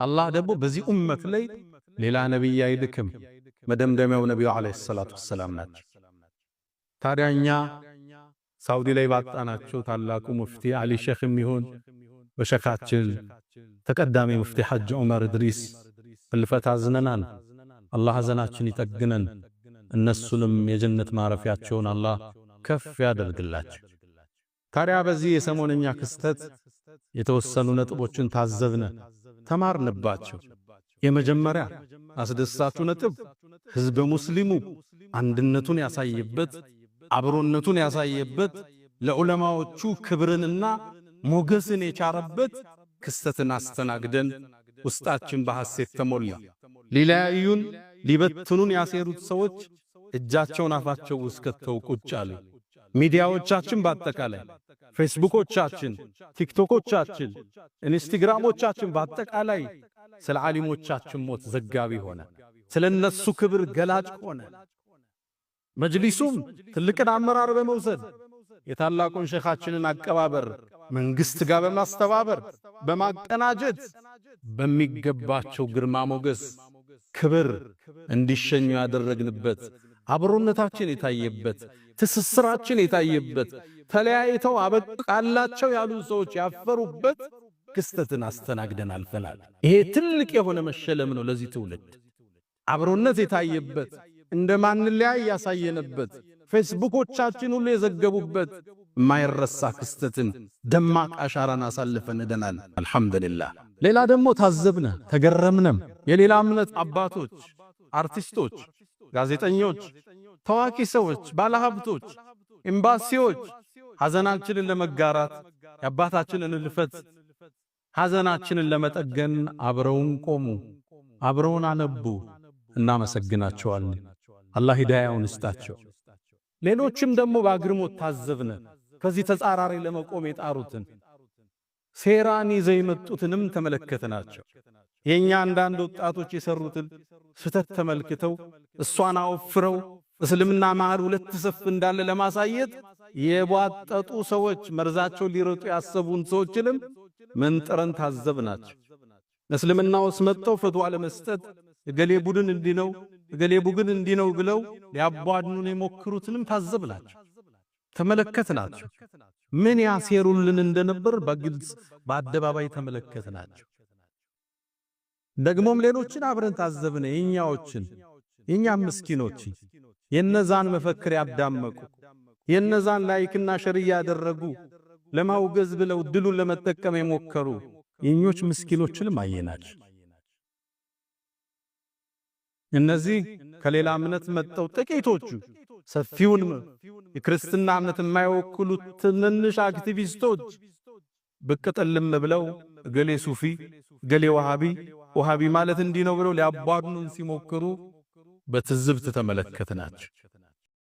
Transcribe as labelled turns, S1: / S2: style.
S1: አላህ ደግሞ በዚህ ኡመት ላይ ሌላ ነብይ አይልክም። መደምደሚያው ነብዩ አለይሂ ሰላቱ ወሰላም ናቸው። ታዲያኛ ሳውዲ ላይ ባጣናቸው ታላቁ ሙፍቲ አሊ ሼኽም ይሁን በሸኻችን ተቀዳሚ ሙፍቲ ሐጅ ዑመር ኢድሪስ ህልፈት አዝነናል። አላህ ሐዘናችን ይጠግነን። እነሱንም የጀነት ማረፊያቸውን አላህ ከፍ ያደርግላቸው። ታዲያ በዚህ የሰሞነኛ ክስተት የተወሰኑ ነጥቦችን ታዘብነ፣ ተማርንባቸው። የመጀመሪያ አስደሳቹ ነጥብ ህዝበ ሙስሊሙ አንድነቱን ያሳየበት፣ አብሮነቱን ያሳየበት፣ ለዑለማዎቹ ክብርንና ሞገስን የቻረበት ክስተትን አስተናግደን ውስጣችን በሐሴት ተሞላ። ሊለያዩን ሊበትኑን ያሴሩት ሰዎች እጃቸውን አፋቸው ውስጥ ከተው ቁጭ አሉ። ሚዲያዎቻችን በአጠቃላይ ፌስቡኮቻችን፣ ቲክቶኮቻችን፣ ኢንስታግራሞቻችን በአጠቃላይ ስለ ዓሊሞቻችን ሞት ዘጋቢ ሆነ፣ ስለ እነሱ ክብር ገላጭ ሆነ። መጅሊሱም ትልቅን አመራር በመውሰድ የታላቁን ሼኻችንን አቀባበር መንግስት ጋር በማስተባበር በማቀናጀት በሚገባቸው ግርማ ሞገስ ክብር እንዲሸኙ ያደረግንበት፣ አብሮነታችን የታየበት፣ ትስስራችን የታየበት፣ ተለያይተው አበቃላቸው ያሉ ሰዎች ያፈሩበት ክስተትን አስተናግደን አልፈናል። ይሄ ትልቅ የሆነ መሸለም ነው ለዚህ ትውልድ። አብሮነት የታየበት፣ እንደማንለያይ ያሳየንበት፣ ፌስቡኮቻችን ሁሉ የዘገቡበት ማይረሳ ክስተትን ደማቅ አሻራን አሳልፈን እደናል። አልሐምዱሊላህ። ሌላ ደግሞ ታዘብነ ተገረምነም። የሌላ እምነት አባቶች፣ አርቲስቶች፣ ጋዜጠኞች፣ ታዋቂ ሰዎች፣ ባለሀብቶች፣ ኤምባሲዎች ሐዘናችንን ለመጋራት የአባታችንን ህልፈት ሐዘናችንን ለመጠገን አብረውን ቆሙ፣ አብረውን አነቡ። እናመሰግናቸዋለን። አላህ ሂዳያውን ይስጣቸው። ሌሎችም ደግሞ በአግርሞት ታዘብነ ከዚህ ተጻራሪ ለመቆም የጣሩትን ሴራን ይዘው የመጡትንም ተመለከትናቸው። የኛ አንዳንድ ወጣቶች የሰሩትን ስህተት ተመልክተው እሷን አወፍረው እስልምና መሃል ሁለት ሰፍ እንዳለ ለማሳየት የቧጠጡ ሰዎች፣ መርዛቸው ሊረጡ ያሰቡን ሰዎችንም መንጥረን ታዘብናቸው። እስልምና ውስጥ መጥተው ፈትዋ ለመስጠት እገሌ ቡድን እንዲህ ነው እገሌ ቡድን እንዲህ ነው ብለው ሊያቧድኑን የሞክሩትንም ታዘብናቸው፣ ተመለከትናቸው። ምን ያሴሩልን እንደነበር በግልጽ በአደባባይ ተመለከትናቸው። ደግሞም ሌሎችን አብረን ታዘብነ። የኛዎችን የኛም ምስኪኖች የነዛን መፈክር ያዳመቁ፣ የነዛን ላይክና ሸር ያደረጉ፣ ለማውገዝ ብለው ድሉን ለመጠቀም የሞከሩ የኞች ምስኪኖችንም አየናቸው። እነዚህ ከሌላ እምነት መጥተው ጥቂቶቹ ሰፊውን የክርስትና እምነት የማይወክሉት ትንንሽ አክቲቪስቶች ብቅ ጥልም ብለው ገሌ ሱፊ ገሌ ወሃቢ ማለት እንዲህ ነው ብለው ሊያባዱን ሲሞክሩ በትዝብት ተመለከትናቸው።